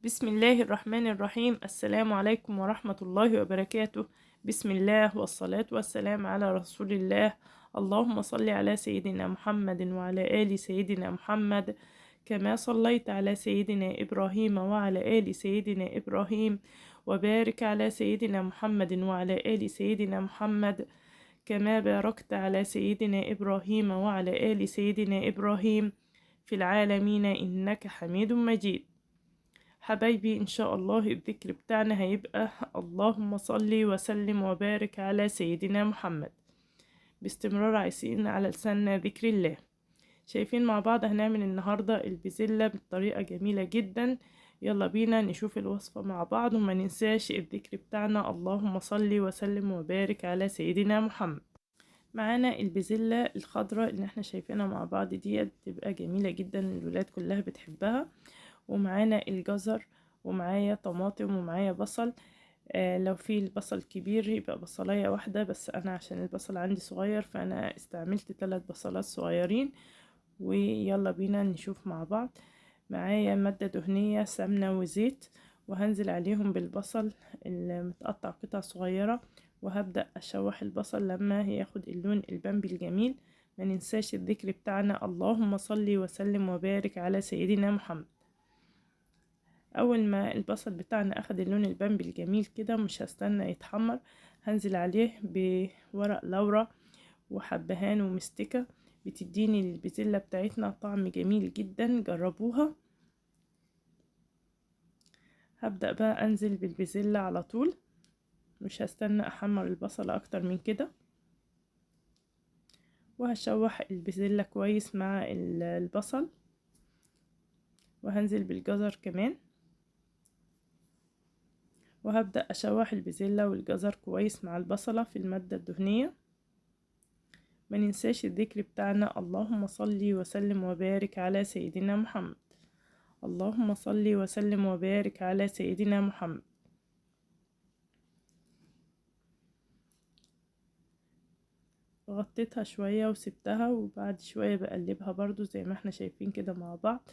بسم الله الرحمن الرحيم. السلام عليكم ورحمة الله وبركاته. بسم الله والصلاة والسلام على رسول الله. اللهم صل على سيدنا محمد وعلى آل سيدنا محمد كما صليت على سيدنا إبراهيم وعلى آل سيدنا إبراهيم، وبارك على سيدنا محمد وعلى آل سيدنا محمد كما باركت على سيدنا إبراهيم وعلى آل سيدنا إبراهيم في العالمين إنك حميد مجيد. حبايبي، إن شاء الله الذكر بتاعنا هيبقى اللهم صل وسلم وبارك على سيدنا محمد. باستمرار عايزين على لساننا ذكر الله. شايفين مع بعض هنعمل النهاردة البزلة بطريقة جميلة جدا. يلا بينا نشوف الوصفة مع بعض، وما ننساش الذكر بتاعنا اللهم صل وسلم وبارك على سيدنا محمد. معانا البزلة الخضراء اللي احنا شايفينها مع بعض ديت، بتبقى جميلة جدا، الولاد كلها بتحبها. ومعانا الجزر، ومعايا طماطم، ومعايا بصل. لو في البصل كبير يبقى بصلاية واحدة بس، انا عشان البصل عندي صغير فانا استعملت 3 بصلات صغيرين. ويلا بينا نشوف مع بعض. معايا مادة دهنية سمنة وزيت، وهنزل عليهم بالبصل المتقطع قطع صغيرة، وهبدأ أشوح البصل لما ياخد اللون البامبي الجميل. ما ننساش الذكر بتاعنا اللهم صل وسلم وبارك على سيدنا محمد. اول ما البصل بتاعنا اخد اللون البامبي الجميل كده، مش هستنى يتحمر، هنزل عليه بورق لورا وحبهان ومستكة، بتديني البزلة بتاعتنا طعم جميل جدا، جربوها. هبدأ بقى انزل بالبزلة على طول، مش هستنى احمر البصل اكتر من كده، وهشوح البزلة كويس مع البصل، وهنزل بالجزر كمان، وهبدأ أشوح البزلة والجزر كويس مع البصلة في المادة الدهنية. ما ننساش الذكر بتاعنا اللهم صل وسلم وبارك على سيدنا محمد. اللهم صل وسلم وبارك على سيدنا محمد. غطيتها شوية وسبتها، وبعد شوية بقلبها برضو زي ما احنا شايفين كده مع بعض.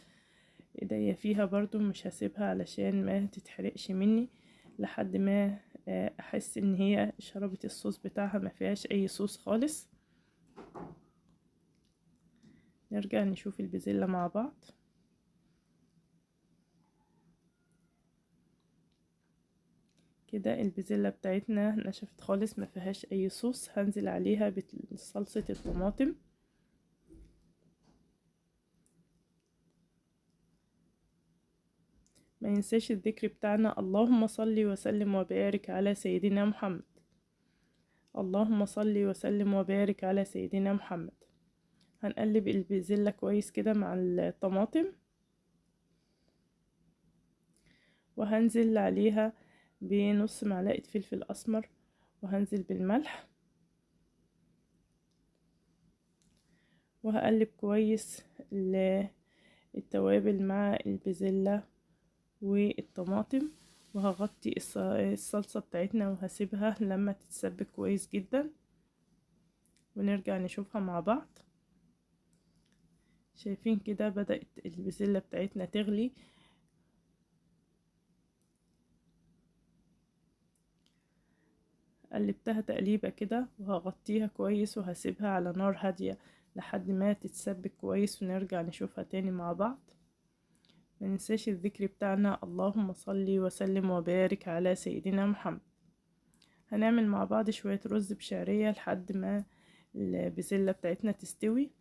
ايديا فيها برضو مش هسيبها علشان ما تتحرقش مني، لحد ما احس ان هي شربت الصوص بتاعها، ما فيهاش اي صوص خالص. نرجع نشوف البزلة مع بعض. كده البزلة بتاعتنا نشفت خالص، ما فيهاش اي صوص. هنزل عليها بصلصة الطماطم، ما ينساش الذكر بتاعنا اللهم صل وسلم وبارك على سيدنا محمد. اللهم صل وسلم وبارك على سيدنا محمد. هنقلب البزلة كويس كده مع الطماطم، وهنزل عليها بنص معلقة فلفل اسمر، وهنزل بالملح، وهقلب كويس التوابل مع البزلة والطماطم، وهغطي الصلصة بتاعتنا وهسيبها لما تتسبك كويس جدا، ونرجع نشوفها مع بعض. شايفين كده بدأت البسلة بتاعتنا تغلي. قلبتها تقليبة كده، وهغطيها كويس وهسيبها على نار هادية لحد ما تتسبك كويس، ونرجع نشوفها تاني مع بعض. ما ننساش الذكر بتاعنا اللهم صل وسلم وبارك على سيدنا محمد. هنعمل مع بعض شوية رز بشعرية لحد ما البسلة بتاعتنا تستوي.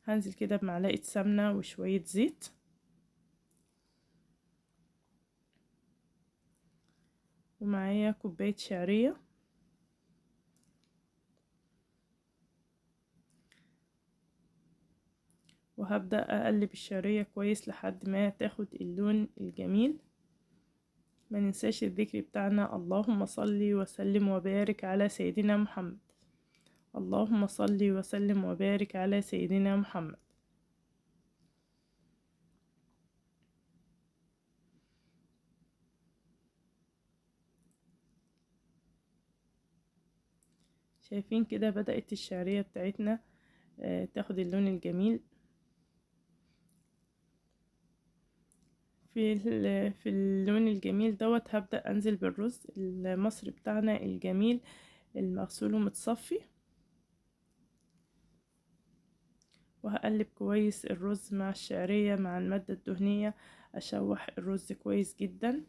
هنزل كده بمعلقة سمنة وشوية زيت، ومعايا كوباية شعرية، وهبدأ أقلب الشعرية كويس لحد ما تاخد اللون الجميل. ما ننساش الذكر بتاعنا اللهم صل وسلم وبارك على سيدنا محمد. اللهم صل وسلم وبارك على سيدنا محمد. شايفين كده بدأت الشعرية بتاعتنا تاخد اللون الجميل. في اللون الجميل دوت هبدأ انزل بالرز المصري بتاعنا الجميل المغسول ومتصفي، وهقلب كويس الرز مع الشعرية مع المادة الدهنية، اشوح الرز كويس جدا.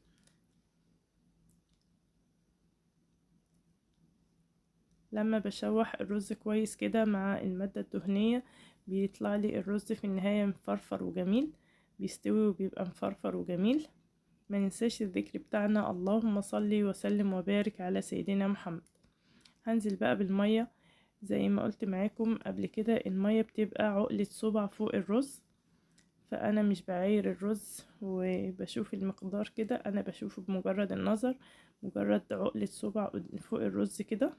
لما بشوح الرز كويس كده مع المادة الدهنية بيطلع لي الرز في النهاية مفرفر وجميل، بيستوي وبيبقى مفرفر وجميل. ما ننساش الذكر بتاعنا اللهم صلي وسلم وبارك على سيدنا محمد. هنزل بقى بالمية زي ما قلت معاكم قبل كده، المية بتبقى عقلة صبع فوق الرز، فانا مش بعاير الرز وبشوف المقدار كده، انا بشوفه بمجرد النظر، مجرد عقلة صبع فوق الرز كده.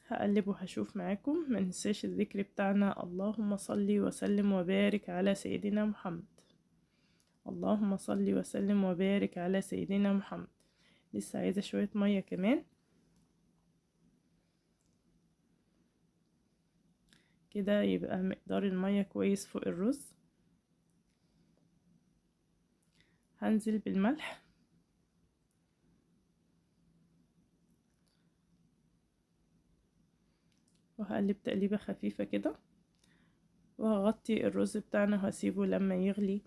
هقلب وهشوف معاكم. ما ننساش الذكر بتاعنا اللهم صلي وسلم وبارك على سيدنا محمد. اللهم صلي وسلم وبارك على سيدنا محمد. لسه عايزة شوية مية كمان كده، يبقى مقدار المية كويس فوق الرز. هنزل بالملح وهقلب تقليبة خفيفة كده، وهغطي الرز بتاعنا وهسيبه لما يغلي،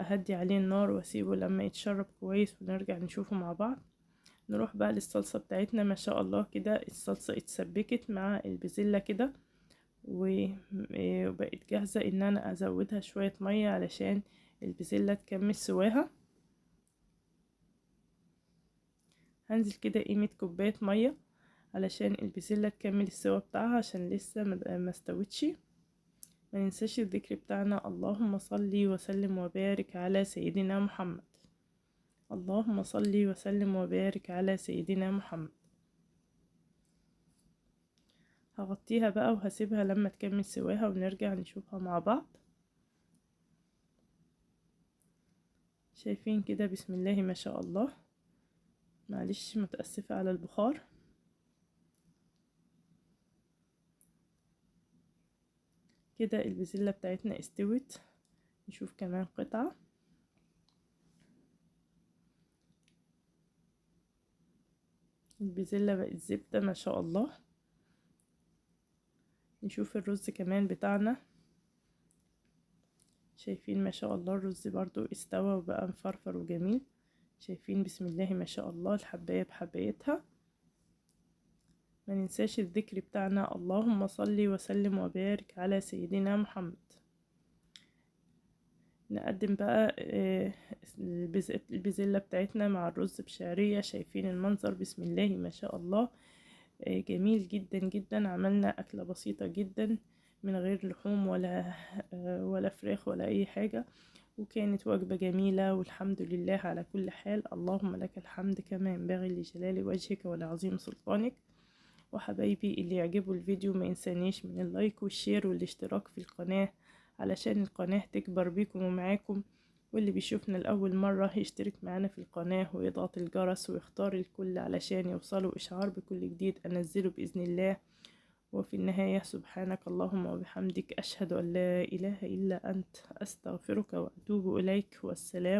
اهدي عليه النار واسيبه لما يتشرب كويس ونرجع نشوفه مع بعض. نروح بقى للصلصة بتاعتنا. ما شاء الله كده الصلصة اتسبكت مع البزلة كده وبقت جاهزة ان انا ازودها شوية مية علشان البزلة تكمل سواها. هنزل كده قيمة كوباية مية علشان البزلة تكمل السوا بتاعها عشان لسه ما استوتش. ما ننساش الذكر بتاعنا اللهم صلي وسلم وبارك على سيدنا محمد. اللهم صلي وسلم وبارك على سيدنا محمد. هغطيها بقى وهسيبها لما تكمل سواها ونرجع نشوفها مع بعض. شايفين كده بسم الله ما شاء الله. معلش متأسفة على البخار. كده البزلة بتاعتنا استوت. نشوف كمان قطعة. البزلة بقت زبدة ما شاء الله. نشوف الرز كمان بتاعنا. شايفين ما شاء الله الرز برضو استوى وبقى مفرفر وجميل. شايفين بسم الله ما شاء الله الحباية بحبايتها. ما ننساش الذكر بتاعنا اللهم صلي وسلم وبارك على سيدنا محمد. نقدم بقى البزلة بتاعتنا مع الرز بشعرية. شايفين المنظر بسم الله ما شاء الله جميل جدا جدا. عملنا أكلة بسيطة جدا من غير لحوم ولا فراخ ولا أي حاجة، وكانت وجبة جميلة والحمد لله على كل حال. اللهم لك الحمد كما ينبغي لجلال وجهك ولعظيم سلطانك. وحبايبي اللي يعجبوا الفيديو ما ينسانيش من اللايك والشير والاشتراك في القناة علشان القناة تكبر بيكم ومعاكم. واللي بيشوفنا لأول مرة يشترك معنا في القناة ويضغط الجرس ويختار الكل علشان يوصلوا إشعار بكل جديد أنزله بإذن الله. وفي النهاية سبحانك اللهم وبحمدك أشهد أن لا إله إلا أنت أستغفرك وأتوب إليك. والسلام.